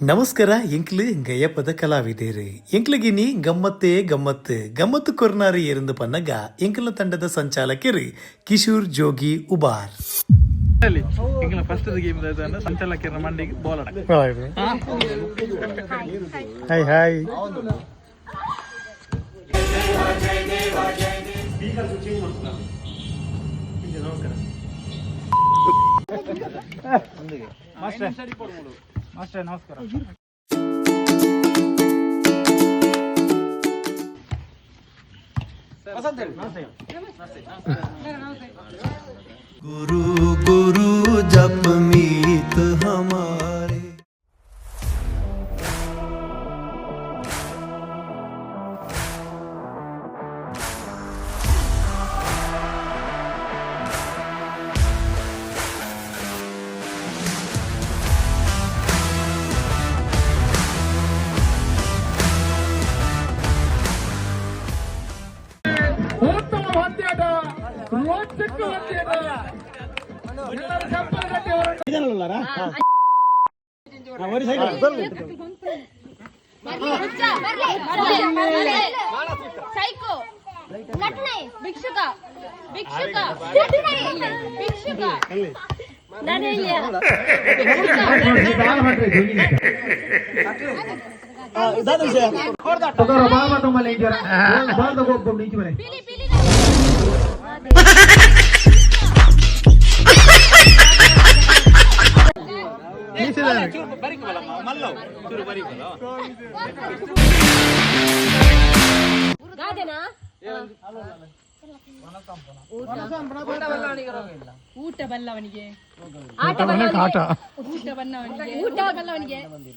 ನಮಸ್ಕಾರ ಎಂಕ್ಲು ಗಯಪದ ಕಲಾವಿದರು ಎಂಕ್ಲಗಿನಿ ಗಮ್ಮತ್ತೇ ಗಮ್ಮತ್ತು ಗಮ್ಮತ್ತು ಕೊರ್ನಾರಿ ಎರಂದು ಪನ್ನಗ ಎಂಕ್ಲ ತಂಡದ ಸಂಚಾಲಕರು ಕಿಶೋರ್ ಜೋಗಿ ಉಬಾರ್ ಫಸ್ಟ್ ಗೇಮ್ ಸಂಚಾಲಕರ ಮಂಡಿಗೆ ಬಾಲ್ ಹಾಯ್ ಹಾಯ್ ಮಾಸ್ಟರ್ ನಮಸ್ಕಾರ. गुरु गुरु जप मीत हमारे ಊಟ ಬಲ್ಲವನಿಗೆ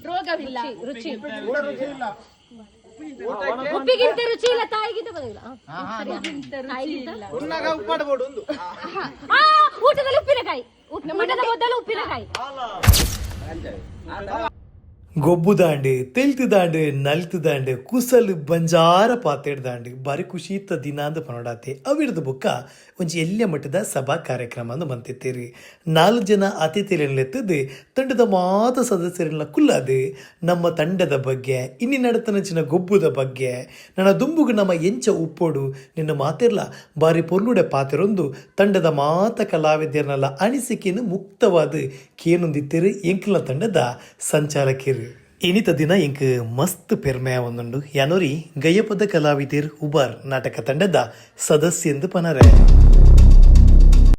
ರೋಗವಿಲ್ಲ, ರುಚಿ ಉಪ್ಪಿಗಿಂತ ರುಚಿ ಇಲ್ಲ, ತಾಯಿಗಿಂತ ಊಟದಲ್ಲಿ ಉಪ್ಪಿನಕಾಯಿ, ಊಟದ ಮೊದಲು ಉಪ್ಪಿನಕಾಯಿ. ಗೊಬ್ಬುದಾಂಡು ತೆಲ್ತುದಾಂಡು ನಲ್ತುದಾಂಡು ಕುಸಲು ಬಂಜಾರ ಪಾತೆಡ್ದಾಂಡು ಬಾರಿ ಖುಷಿ ಇತ್ತ ದಿನ ಅಂದು ಪನೋಡಾತೆ ಅವಿಡ್ದ ಬುಕ್ಕ ಒಂಜಿ ಎಲ್ಯ ಮಟ್ಟದ ಸಭಾ ಕಾರ್ಯಕ್ರಮ ಅಂದು ಬಂತಿತ್ತೀರಿ. 4 ಜನ ಅತಿಥಿಗಳೆತ್ತದು ತಂಡದ ಮಾತ ಸದಸ್ಯರನ್ನ ಕುಲ್ಲಾದು ನಮ್ಮ ತಂಡದ ಬಗ್ಗೆ ಇನ್ನಿ ನಡತನಚಿನ ಗೊಬ್ಬುದ ಬಗ್ಗೆ ನನ್ನ ದುಂಬುಗು ನಮ್ಮ ಎಂಚ ಉಪ್ಪೋಡು ನಿನ್ನ ಮಾತಿರ್ಲ ಬಾರಿ ಪೊರ್ಲುಡೆ ಪಾತೆರೊಂದು ತಂಡದ ಮಾತ ಕಲಾವಿದರನ್ನೆಲ್ಲ ಅನಿಸಿಕೆಯನ್ನು ಮುಕ್ತವಾದ ಕೇನೊಂದಿತ್ತೇರು ಎಂಕ್ಲ ತಂಡದ ಸಂಚಾಲಕರು. ಇನಿತ ದಿನ ಎಂಕ್ ಮಸ್ತ್ ಪೆರ್ಮೆಯ ಒಂದುಂಡು ಯಾನೋರಿ ಗಯಪದ ಕಲಾವಿದರ್ ಉಬಾರ್ ನಾಟಕ ತಂಡದ ಸದಸ್ಯಂದು ಪನರೆ.